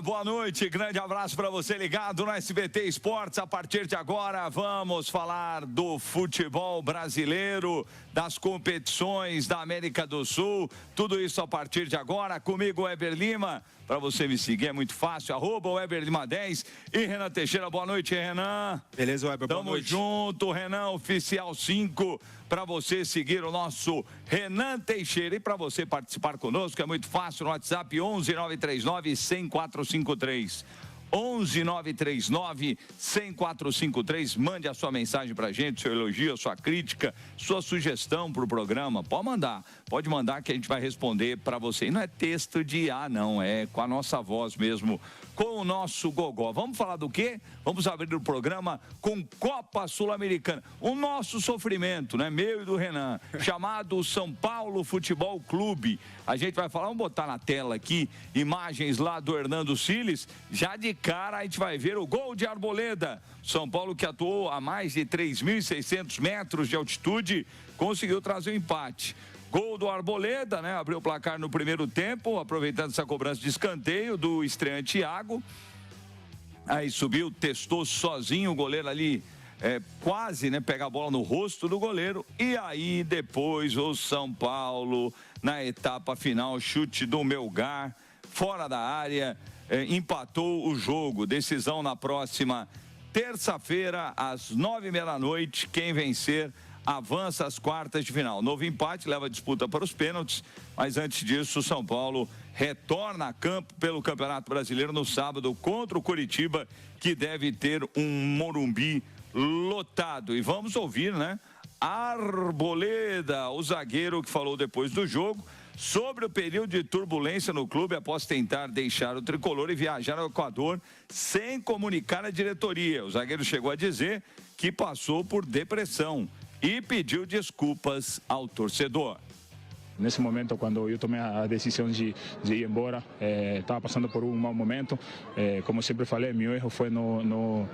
boa noite, grande abraço para você ligado no SBT Esportes. A partir de agora vamos falar do futebol brasileiro, das competições da América do Sul, tudo isso a partir de agora. Comigo, Weber Lima, para você me seguir é muito fácil, @WeberLima10 e Renan Teixeira. Boa noite, Renan. Beleza, Weber, boa noite. Tamo junto, Renan, oficial 5, para você seguir o nosso Renan Teixeira. E para você participar conosco é muito fácil no WhatsApp 11-939-10453. 11-939-10453. Mande a sua mensagem pra gente, seu elogio, sua crítica, sua sugestão pro programa. Pode mandar que a gente vai responder pra você. E não é texto de não, é com a nossa voz mesmo, com o nosso gogó. Vamos falar do quê? Vamos abrir o programa com Copa Sul-Americana. O nosso sofrimento, né? Meu e do Renan, chamado São Paulo Futebol Clube. A gente vai falar, vamos botar na tela aqui imagens lá do Hernando Siles. Já de cara a gente vai ver o gol de Arboleda. São Paulo, que atuou a mais de 3.600 metros de altitude, conseguiu trazer o empate. Gol do Arboleda, né? Abriu o placar no primeiro tempo, aproveitando essa cobrança de escanteio do estreante Thiago. Aí subiu, testou sozinho o goleiro ali, quase, né? Pega a bola no rosto do goleiro. E aí depois o São Paulo, na etapa final, chute do Melgar, fora da área, empatou o jogo. Decisão na próxima terça-feira, às 9h30 da noite. Quem vencer avança às quartas de final. Novo empate leva a disputa para os pênaltis, mas antes disso o São Paulo retorna a campo pelo Campeonato Brasileiro no sábado contra o Coritiba, que deve ter um Morumbi lotado. E vamos ouvir, né? Arboleda, o zagueiro que falou depois do jogo sobre o período de turbulência no clube após tentar deixar o tricolor e viajar ao Equador sem comunicar a diretoria. O zagueiro chegou a dizer que passou por depressão e pediu desculpas ao torcedor. Nesse momento, quando eu tomei a decisão de ir embora, estava passando por um mau momento. Como sempre falei, meu erro foi não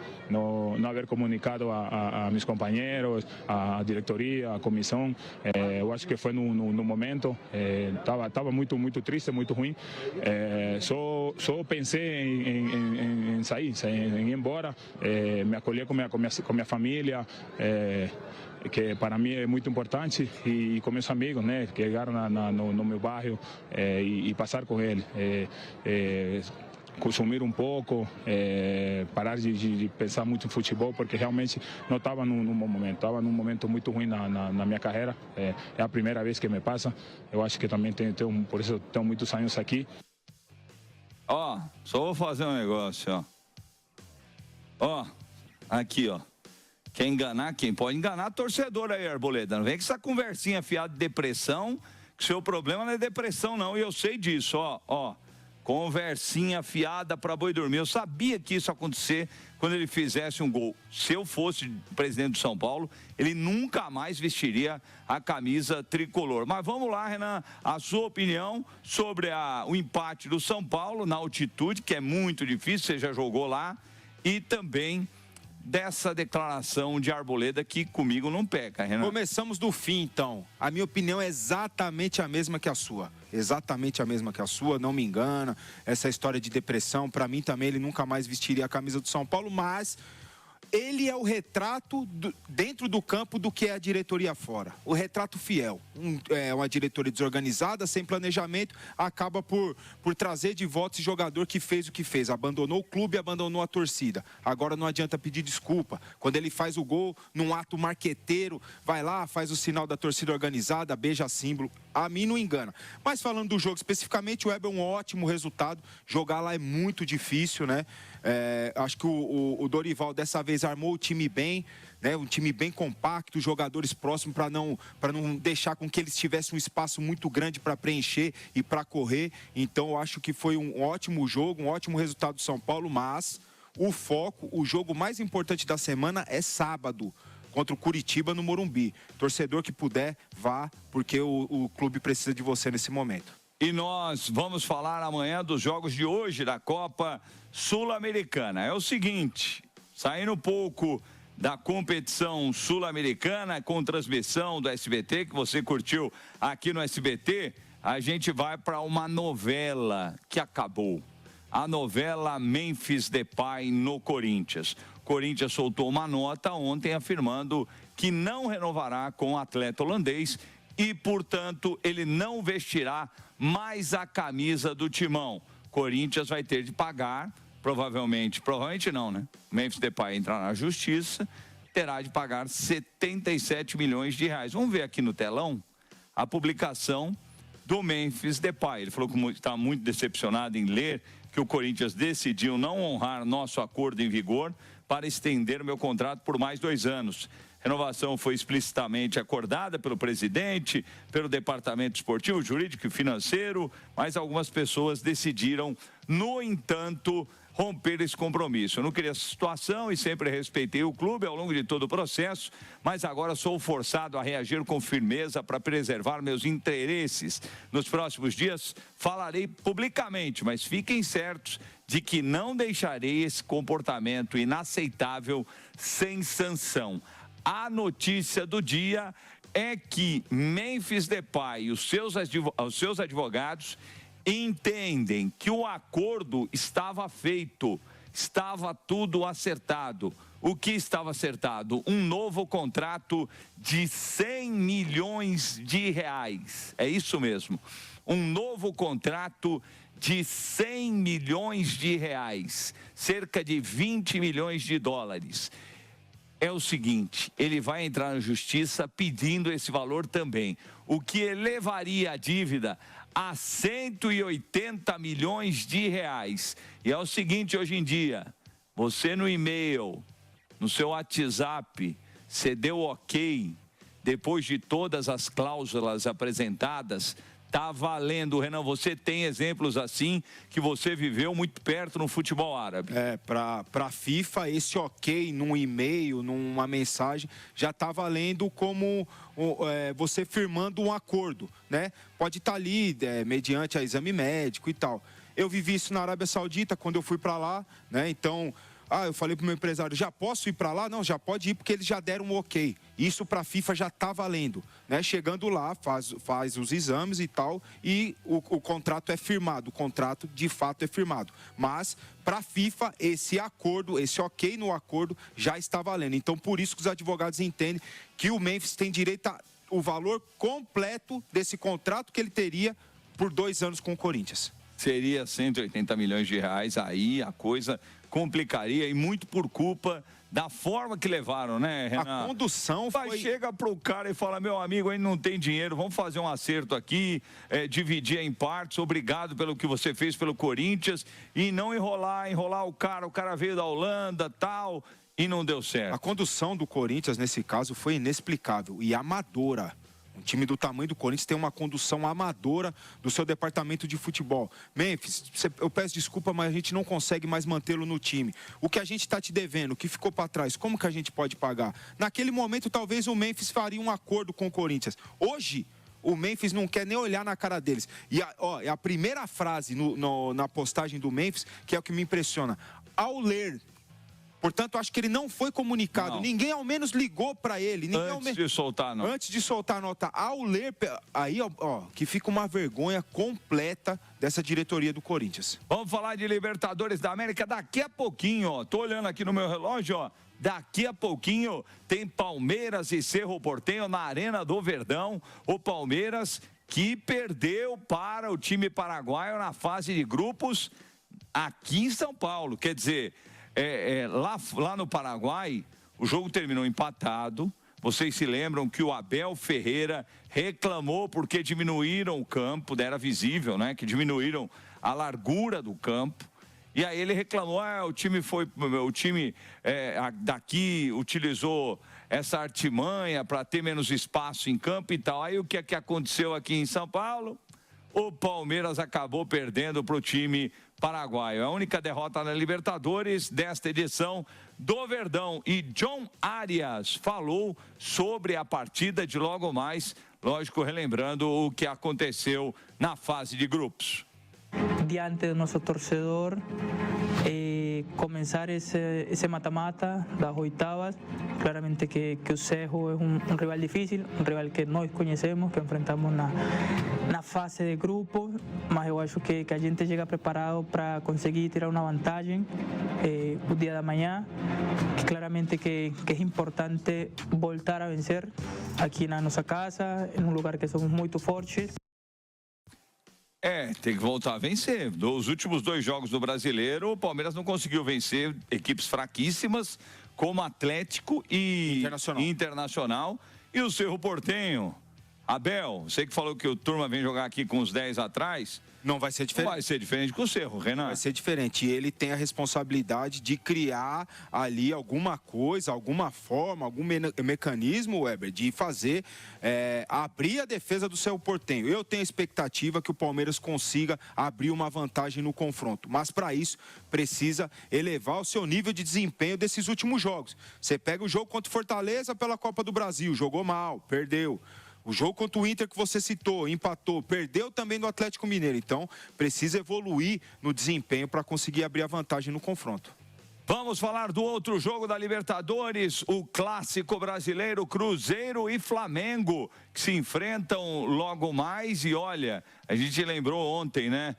haver comunicado a meus companheiros, a diretoria, a comissão. Eu acho que foi no momento, estava muito triste, muito ruim. Só pensei em sair, em ir embora, me acolher com minha família, que para mim é muito importante, e com meus amigos, né, que chegaram no meu bairro, e passar com ele, consumir um pouco, parar de pensar muito em futebol, porque realmente não estava num bom momento, estava num momento muito ruim na minha carreira. É a primeira vez que me passa. Eu acho que também por isso tenho muitos anos aqui. Só vou fazer um negócio, aqui, quer enganar quem? Pode enganar torcedor aí, Arboleda. Não vem com essa conversinha fiada de depressão, que seu problema não é depressão, não. E eu sei disso, conversinha fiada para boi dormir. Eu sabia que isso ia acontecer quando ele fizesse um gol. Se eu fosse presidente do São Paulo, ele nunca mais vestiria a camisa tricolor. Mas vamos lá, Renan, a sua opinião sobre o empate do São Paulo na altitude, que é muito difícil, você já jogou lá, e também dessa declaração de Arboleda, que comigo não peca, Renan. Começamos do fim, então. A minha opinião é exatamente a mesma que a sua. Exatamente a mesma que a sua, não me engana. Essa história de depressão, para mim também, ele nunca mais vestiria a camisa do São Paulo, mas ele é o retrato dentro do campo do que é a diretoria fora. O retrato fiel. Uma diretoria desorganizada, sem planejamento, acaba por trazer de volta esse jogador que fez o que fez. Abandonou o clube, abandonou a torcida. Agora não adianta pedir desculpa. Quando ele faz o gol, num ato marqueteiro, vai lá, faz o sinal da torcida organizada, beija símbolo. A mim não engana. Mas falando do jogo especificamente, o Weber é um ótimo resultado. Jogar lá é muito difícil, né? Acho que o Dorival dessa vez armou o time bem, né? Um time bem compacto, jogadores próximos para não deixar com que eles tivessem um espaço muito grande para preencher e para correr. Então eu acho que foi um ótimo jogo, um ótimo resultado do São Paulo, mas o jogo mais importante da semana é sábado, contra o Coritiba no Morumbi. Torcedor que puder, vá, porque o clube precisa de você nesse momento. E nós vamos falar amanhã dos jogos de hoje da Copa Sul-Americana. É o seguinte, saindo um pouco da competição sul-americana com transmissão do SBT, que você curtiu aqui no SBT, a gente vai para uma novela que acabou. a novela Memphis Depay no Corinthians. O Corinthians soltou uma nota ontem afirmando que não renovará com o atleta holandês e, portanto, ele não vestirá mais a camisa do Timão. Corinthians vai ter de pagar, provavelmente não, né? Memphis Depay entrar na justiça, terá de pagar 77 milhões de reais. Vamos ver aqui no telão a publicação do Memphis Depay. Ele falou que está muito decepcionado em ler que o Corinthians decidiu não honrar nosso acordo em vigor para estender o meu contrato por mais 2 anos. Renovação foi explicitamente acordada pelo presidente, pelo departamento esportivo, jurídico e financeiro, mas algumas pessoas decidiram, no entanto, romper esse compromisso. Eu não queria essa situação e sempre respeitei o clube ao longo de todo o processo, mas agora sou forçado a reagir com firmeza para preservar meus interesses. Nos próximos dias falarei publicamente, mas fiquem certos de que não deixarei esse comportamento inaceitável sem sanção. A notícia do dia é que Memphis Depay e os seus advogados entendem que o acordo estava feito, estava tudo acertado. O que estava acertado? Um novo contrato de 100 milhões de reais. É isso mesmo. Um novo contrato de 100 milhões de reais, cerca de 20 milhões de dólares. É o seguinte, ele vai entrar na justiça pedindo esse valor também, o que elevaria a dívida a 180 milhões de reais. E é o seguinte, hoje em dia, você no e-mail, no seu WhatsApp, você deu ok, depois de todas as cláusulas apresentadas, tá valendo. Renan, você tem exemplos assim que você viveu muito perto no futebol árabe. Para a FIFA, esse ok num e-mail, numa mensagem, já tá valendo como você firmando um acordo, né? Pode estar ali, mediante a exame médico e tal. Eu vivi isso na Arábia Saudita quando eu fui para lá, né? Então, eu falei pro meu empresário, já posso ir para lá? Não, já pode ir porque eles já deram um ok. Isso para a FIFA já está valendo, né? Chegando lá, faz os exames e tal, e o contrato é firmado, o contrato de fato é firmado. Mas para a FIFA, esse acordo, esse ok no acordo já está valendo. Então, por isso que os advogados entendem que o Memphis tem direito ao valor completo desse contrato que ele teria por 2 anos com o Corinthians. Seria 180 milhões de reais, aí a coisa complicaria e muito por culpa da forma que levaram, né, Renan? A condução foi... Chega pro cara e fala, meu amigo, aí não tem dinheiro, vamos fazer um acerto aqui, dividir em partes, obrigado pelo que você fez pelo Corinthians, e não enrolar o cara veio da Holanda, tal, e não deu certo. A condução do Corinthians, nesse caso, foi inexplicável e amadora. Um time do tamanho do Corinthians tem uma condução amadora do seu departamento de futebol. Memphis, eu peço desculpa, mas a gente não consegue mais mantê-lo no time. O que a gente está te devendo, o que ficou para trás, como que a gente pode pagar? Naquele momento, talvez o Memphis faria um acordo com o Corinthians. Hoje, o Memphis não quer nem olhar na cara deles. E a primeira frase na postagem do Memphis, que é o que me impressiona. Ao ler... Portanto, acho que ele não foi comunicado. Não. Ninguém ao menos ligou para ele. Antes de soltar a nota. Antes de soltar a nota. Ao ler, aí, que fica uma vergonha completa dessa diretoria do Corinthians. Vamos falar de Libertadores da América daqui a pouquinho, Tô olhando aqui no meu relógio, Daqui a pouquinho tem Palmeiras e Cerro Porteño na Arena do Verdão. O Palmeiras que perdeu para o time paraguaio na fase de grupos aqui em São Paulo. Quer dizer... Lá no Paraguai, o jogo terminou empatado. Vocês se lembram que o Abel Ferreira reclamou porque diminuíram o campo, era visível, né? Que diminuíram a largura do campo. E aí ele reclamou, o time daqui utilizou essa artimanha para ter menos espaço em campo e tal. Aí o que é que aconteceu aqui em São Paulo? O Palmeiras acabou perdendo para o time paraguaio. A única derrota na Libertadores desta edição do Verdão. E John Arias falou sobre a partida de logo mais, lógico, relembrando o que aconteceu na fase de grupos. Diante do nosso torcedor, comenzar ese mata-mata, las oitavas. Claramente que o Cerro es un rival difícil, un rival que nós conhecemos, que enfrentamos na fase de grupo, mas eu acho que a gente chega preparado para conseguir tirar uma vantagem o dia da manhã. Claramente que é importante voltar a vencer aqui na nossa casa, em um lugar que somos muito fortes. Tem que voltar a vencer. Dos últimos 2 jogos do Brasileiro, o Palmeiras não conseguiu vencer equipes fraquíssimas, como Atlético e Internacional. E o Cerro Porteño. Abel, você que falou que o Turma vem jogar aqui com os 10 atrás. Não vai ser diferente. Não vai ser diferente com o Cerro, Renan. Vai ser diferente. E ele tem a responsabilidade de criar ali alguma coisa, alguma forma, algum mecanismo, Weber, de fazer, abrir a defesa do Cerro Porteño. Eu tenho a expectativa que o Palmeiras consiga abrir uma vantagem no confronto. Mas para isso, precisa elevar o seu nível de desempenho desses últimos jogos. Você pega o jogo contra o Fortaleza pela Copa do Brasil, jogou mal, perdeu. O jogo contra o Inter que você citou, empatou, perdeu também no Atlético Mineiro. Então, precisa evoluir no desempenho para conseguir abrir a vantagem no confronto. Vamos falar do outro jogo da Libertadores, o clássico brasileiro, Cruzeiro e Flamengo, que se enfrentam logo mais. E olha, a gente lembrou ontem, né,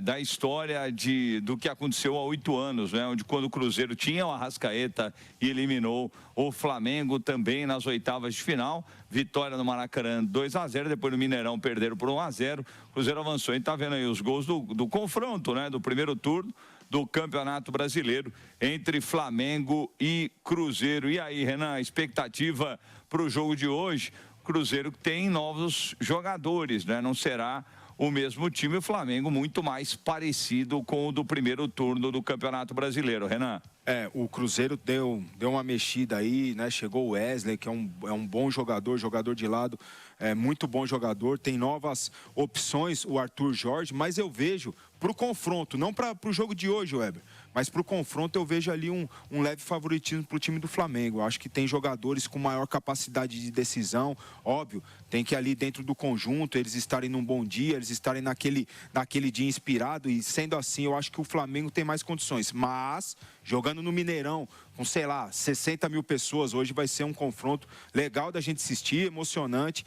da história do que aconteceu há 8 anos, né, onde quando o Cruzeiro tinha o Arrascaeta e eliminou o Flamengo também nas oitavas de final. Vitória no Maracanã 2-0, depois no Mineirão perderam por 1-0. O Cruzeiro avançou. A gente tá vendo aí os gols do confronto, né, do primeiro turno do Campeonato Brasileiro entre Flamengo e Cruzeiro. E aí, Renan, a expectativa para o jogo de hoje? O Cruzeiro tem novos jogadores, né? Não será o mesmo time, o Flamengo muito mais parecido com o do primeiro turno do Campeonato Brasileiro, Renan. O Cruzeiro deu uma mexida aí, né? Chegou o Wesley, que é um bom jogador de lado, muito bom jogador, tem novas opções, o Arthur Jorge, mas eu vejo para o confronto, não para o jogo de hoje, Weber, mas para o confronto eu vejo ali um leve favoritismo para o time do Flamengo. Eu acho que tem jogadores com maior capacidade de decisão, óbvio, tem que ali dentro do conjunto eles estarem num bom dia, eles estarem naquele dia inspirado, e sendo assim eu acho que o Flamengo tem mais condições, mas jogando no Mineirão, com, sei lá, 60 mil pessoas, hoje vai ser um confronto legal da gente assistir, emocionante,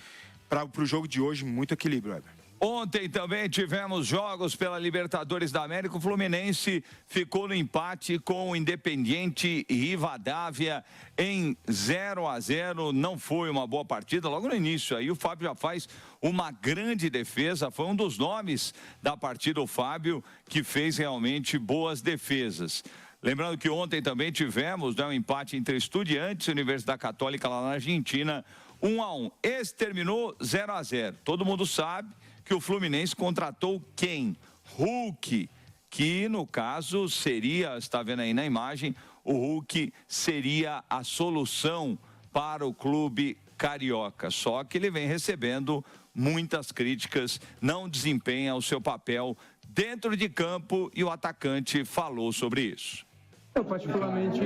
para o jogo de hoje, muito equilíbrio, Weber. Ontem também tivemos jogos pela Libertadores da América. O Fluminense ficou no empate com o Independiente Rivadavia em 0-0. Não foi uma boa partida. Logo no início, aí o Fábio já faz uma grande defesa. Foi um dos nomes da partida, o Fábio, que fez realmente boas defesas. Lembrando que ontem também tivemos, né, um empate entre Estudiantes e Universidade Católica lá na Argentina, 1-1. Esse terminou 0-0. Todo mundo sabe que o Fluminense contratou quem? Hulk, que no caso seria, está vendo aí na imagem, o Hulk seria a solução para o clube carioca. Só que ele vem recebendo muitas críticas, não desempenha o seu papel dentro de campo e o atacante falou sobre isso. Eu particularmente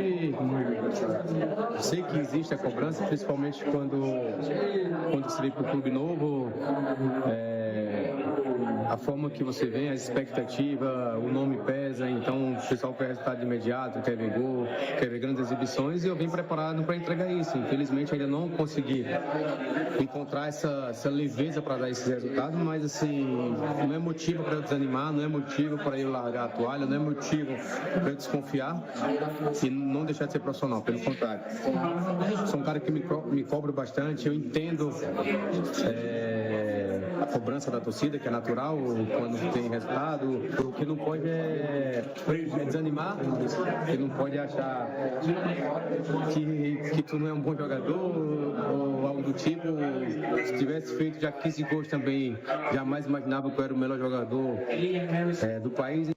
sei que existe a cobrança, principalmente quando se vem para o clube novo, a forma que você vem, a expectativa, o nome pesa, então o pessoal quer resultado imediato, quer ver gol, quer ver grandes exibições, e eu vim preparado para entregar isso. Infelizmente ainda não consegui encontrar essa leveza para dar esses resultados, mas assim, não é motivo para eu desanimar, não é motivo para eu largar a toalha, não é motivo para eu desconfiar e não deixar de ser profissional, pelo contrário. Sou um cara que me cobro bastante, eu entendo a cobrança da torcida, que é natural quando tem resultado. O que não pode é desanimar, o que não pode achar que tu não é um bom jogador ou algo do tipo. Se tivesse feito já 15 gols também, jamais imaginava que eu era o melhor jogador do país.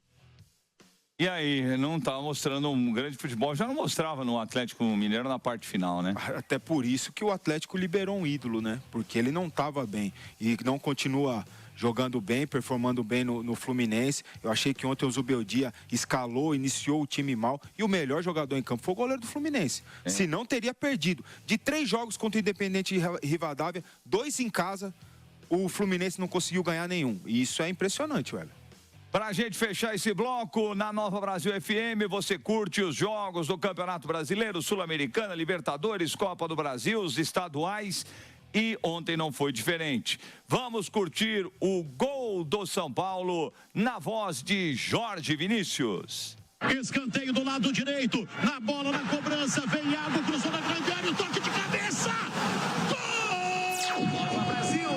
E aí, não está mostrando um grande futebol, já não mostrava no Atlético Mineiro na parte final, né? Até por isso que o Atlético liberou um ídolo, né? Porque ele não estava bem e não continua jogando bem, performando bem no Fluminense. Eu achei que ontem o Zubeldia escalou, iniciou o time mal, e o melhor jogador em campo foi o goleiro do Fluminense. Se não, teria perdido. De 3 jogos contra o Independiente Rivadavia, 2 em casa, o Fluminense não conseguiu ganhar nenhum. E isso é impressionante, velho. Para a gente fechar esse bloco, na Nova Brasil FM, você curte os jogos do Campeonato Brasileiro, Sul-Americana, Libertadores, Copa do Brasil, os estaduais, e ontem não foi diferente. Vamos curtir o gol do São Paulo na voz de Jorge Vinícius. Escanteio do lado direito, na bola, na cobrança, vem Iago, cruzou na grande área, o toque de cabeça! Gol! Nova Brasil!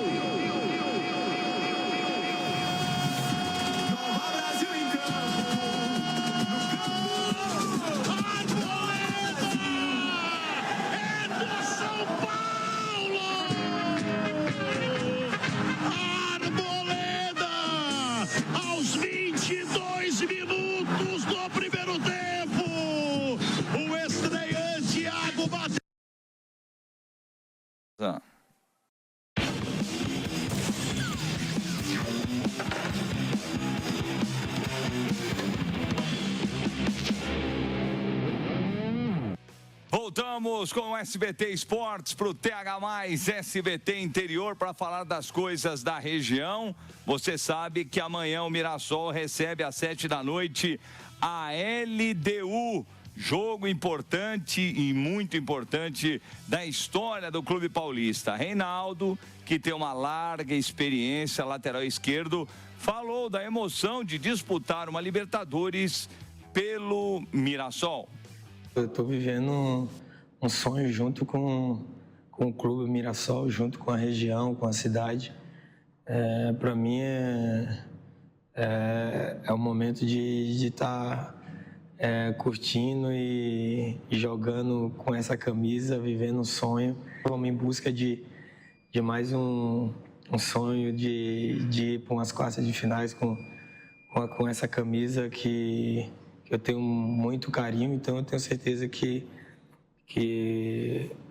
Nova Brasil em campo! Arboleda! É do São Paulo! Arboleda! Aos 22 minutos do primeiro tempo, o estreante Iago bateu. Voltamos com o SBT Esportes para o TH+, SBT Interior, para falar das coisas da região. Você sabe que amanhã o Mirassol recebe às 19h a LDU. Jogo importante e muito importante da história do Clube Paulista. Reinaldo, que tem uma larga experiência, lateral esquerdo, falou da emoção de disputar uma Libertadores pelo Mirassol. Eu estou vivendo um sonho junto com o Clube Mirassol, junto com a região, com a cidade. Para mim é um momento de estar curtindo e jogando com essa camisa, vivendo um sonho. Vamos em busca de mais um sonho de ir para umas quartas de finais com essa camisa que eu tenho muito carinho, então eu tenho certeza que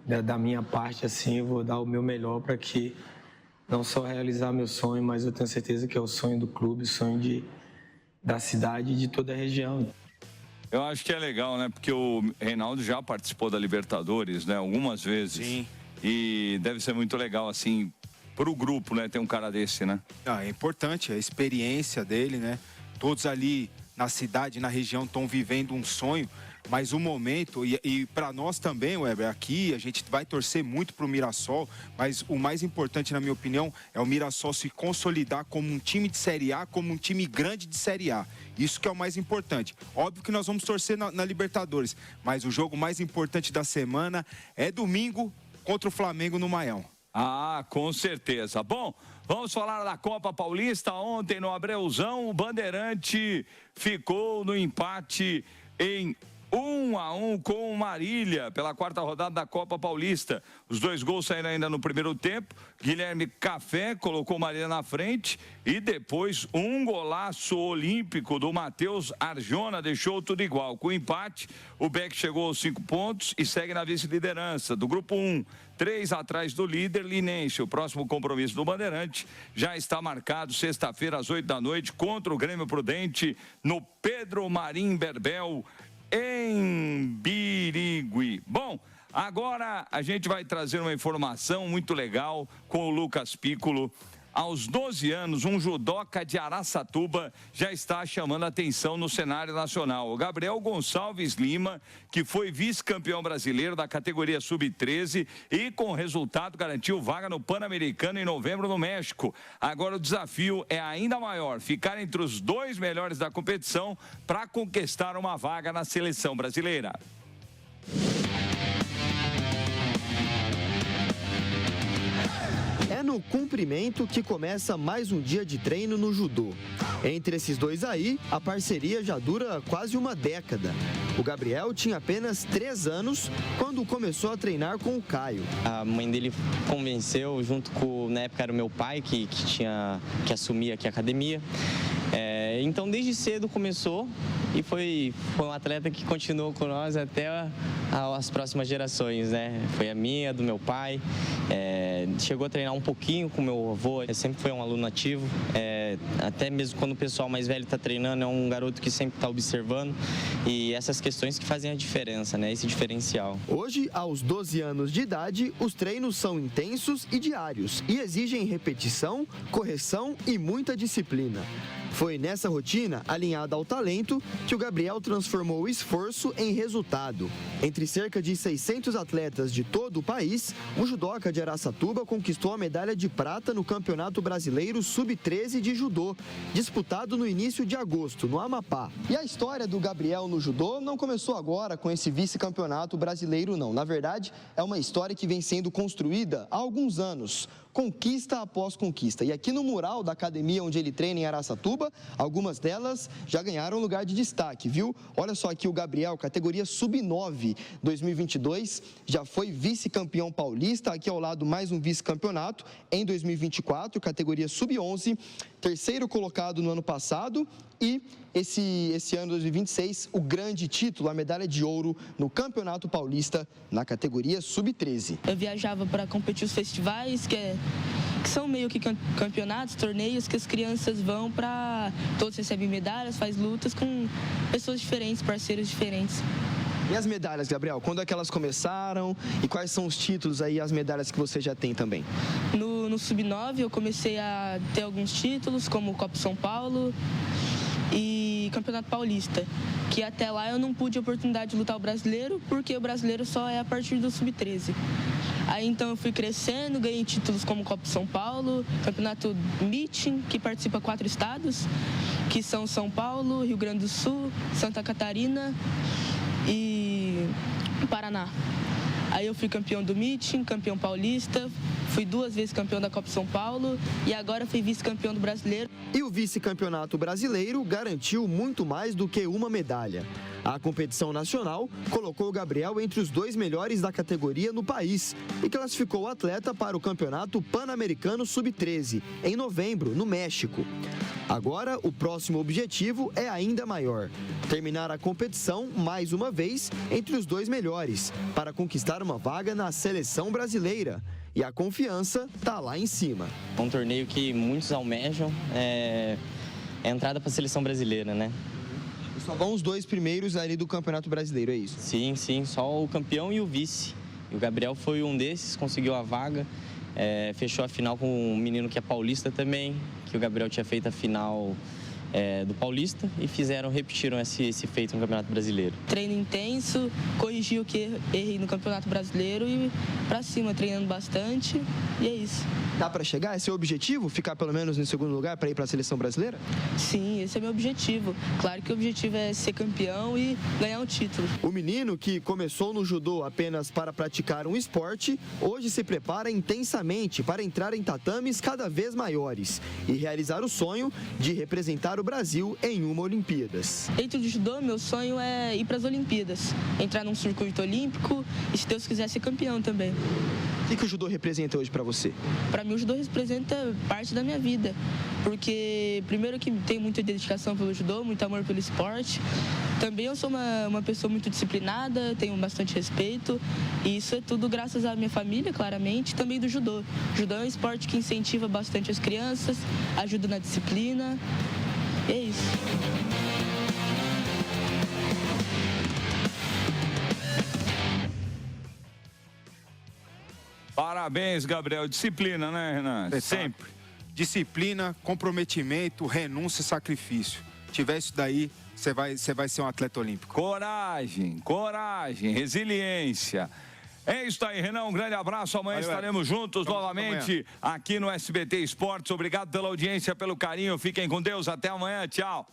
da minha parte, assim, eu vou dar o meu melhor para que não só realizar meu sonho, mas eu tenho certeza que é o sonho do clube, o sonho da cidade e de toda a região. Eu acho que é legal, né? Porque o Reinaldo já participou da Libertadores, né? Algumas vezes. Sim. E deve ser muito legal, assim, pro grupo, né? Ter um cara desse, né? É importante a experiência dele, né? Todos ali na cidade, na região, estão vivendo um sonho, mas o momento, e para nós também, Weber, aqui a gente vai torcer muito para o Mirassol, mas o mais importante, na minha opinião, é o Mirassol se consolidar como um time de Série A, como um time grande de Série A. Isso que é o mais importante. Óbvio que nós vamos torcer na Libertadores, mas o jogo mais importante da semana é domingo contra o Flamengo no Maião. Ah, com certeza. Bom, vamos falar da Copa Paulista. Ontem no Abreuzão, o Bandeirante ficou no empate em 1-1 com o Marília pela quarta rodada da Copa Paulista. Os dois gols saíram ainda no primeiro tempo. Guilherme Café colocou o Marília na frente e depois um golaço olímpico do Matheus Arjona deixou tudo igual. Com o empate, o Beck chegou aos 5 pontos e segue na vice-liderança do Grupo 1. 3 atrás do líder Linense. O próximo compromisso do Bandeirante já está marcado sexta-feira às 20h contra o Grêmio Prudente no Pedro Marim Berbel, em Birigui. Bom, agora a gente vai trazer uma informação muito legal com o Lucas Piccolo. Aos 12 anos, um judoca de Araçatuba já está chamando a atenção no cenário nacional. O Gabriel Gonçalves Lima, que foi vice-campeão brasileiro da categoria sub-13 e com resultado garantiu vaga no Pan-Americano em novembro no México. Agora o desafio é ainda maior, ficar entre os 2 melhores da competição para conquistar uma vaga na seleção brasileira. É no cumprimento que começa mais um dia de treino no judô. Entre esses dois aí, a parceria já dura quase uma década. O Gabriel tinha apenas 3 anos quando começou a treinar com o Caio. A mãe dele convenceu, junto com, na época era o meu pai que assumia aqui a academia. Então desde cedo começou e foi um atleta que continuou com nós até as próximas gerações, né? Foi a minha, do meu pai, chegou a treinar um pouquinho com meu avô, sempre foi um aluno ativo até mesmo quando o pessoal mais velho está treinando, é um garoto que sempre está observando, e essas questões que fazem a diferença, né? Esse diferencial. Hoje, aos 12 anos de idade, os treinos são intensos e diários e exigem repetição, correção e muita disciplina. Foi nessa rotina, alinhada ao talento, que o Gabriel transformou o esforço em resultado. Entre cerca de 600 atletas de todo o país, o judoca de Araçatuba conquistou a medalha de prata no Campeonato Brasileiro Sub-13 de Judô, disputado no início de agosto, no Amapá. E a história do Gabriel no judô não começou agora com esse vice-campeonato brasileiro, não. Na verdade, é uma história que vem sendo construída há alguns anos, conquista após conquista. E aqui no mural da academia onde ele treina em Araçatuba, algumas delas já ganharam lugar de destaque, viu? Olha só aqui o Gabriel, categoria Sub-9 2022, já foi vice-campeão paulista, aqui ao lado mais um vice-campeonato em 2024, categoria Sub-11, terceiro colocado no ano passado e esse ano 2026, o grande título, a medalha de ouro no Campeonato Paulista na categoria Sub-13. Eu viajava para competir os festivais, que são meio que campeonatos, torneios que as crianças vão para... Todos recebem medalhas, faz lutas com pessoas diferentes, parceiros diferentes. E as medalhas, Gabriel, quando é que elas começaram e quais são os títulos aí, as medalhas que você já tem também? No Sub-9 eu comecei a ter alguns títulos, como o Copa São Paulo e Campeonato Paulista, que até lá eu não pude a oportunidade de lutar o brasileiro, porque o brasileiro só é a partir do Sub-13. Aí então eu fui crescendo, ganhei títulos como Copa São Paulo, Campeonato Meeting, que participa 4 estados, que são São Paulo, Rio Grande do Sul, Santa Catarina e Paraná. Aí eu fui campeão do Meeting, campeão paulista, fui 2 vezes campeão da Copa São Paulo e agora fui vice-campeão do brasileiro. E o vice-campeonato brasileiro garantiu muito mais do que uma medalha. A competição nacional colocou o Gabriel entre os 2 melhores da categoria no país e classificou o atleta para o Campeonato Pan-Americano Sub-13, em novembro, no México. Agora, o próximo objetivo é ainda maior: terminar a competição, mais uma vez, entre os 2 melhores, para conquistar uma vaga na seleção brasileira. E a confiança está lá em cima. É um torneio que muitos almejam, é a entrada para a seleção brasileira, né? Só vão os 2 primeiros ali do Campeonato Brasileiro, é isso? Sim, só o campeão e o vice. E o Gabriel foi um desses, conseguiu a vaga, fechou a final com um menino que é paulista também, que o Gabriel tinha feito a final do Paulista e repetiram esse feito no Campeonato Brasileiro. Treino intenso, corrigi o que errei no Campeonato Brasileiro e pra cima, treinando bastante, e é isso. Dá para chegar? Esse é o objetivo? Ficar pelo menos no segundo lugar para ir para a seleção brasileira? Sim, esse é meu objetivo. Claro que o objetivo é ser campeão e ganhar um título. O menino, que começou no judô apenas para praticar um esporte, hoje se prepara intensamente para entrar em tatames cada vez maiores e realizar o sonho de representar o Brasil em uma Olimpíadas. Dentro do judô, meu sonho é ir para as Olimpíadas, entrar num circuito olímpico e, se Deus quiser, ser campeão também. O que o judô representa hoje para você? Para mim, o judô representa parte da minha vida, porque primeiro que tenho muita dedicação pelo judô, muito amor pelo esporte. Também eu sou uma pessoa muito disciplinada, tenho bastante respeito, e isso é tudo graças à minha família, claramente, e também do judô. O judô é um esporte que incentiva bastante as crianças, ajuda na disciplina, e é isso. Parabéns, Gabriel. Disciplina, né, Renan? Sempre. Disciplina, comprometimento, renúncia e sacrifício. Tiver isso daí, você vai ser um atleta olímpico. Coragem, resiliência. É isso aí, Renan. Um grande abraço. Amanhã estaremos juntos novamente aqui no SBT Esportes. Obrigado pela audiência, pelo carinho. Fiquem com Deus. Até amanhã. Tchau.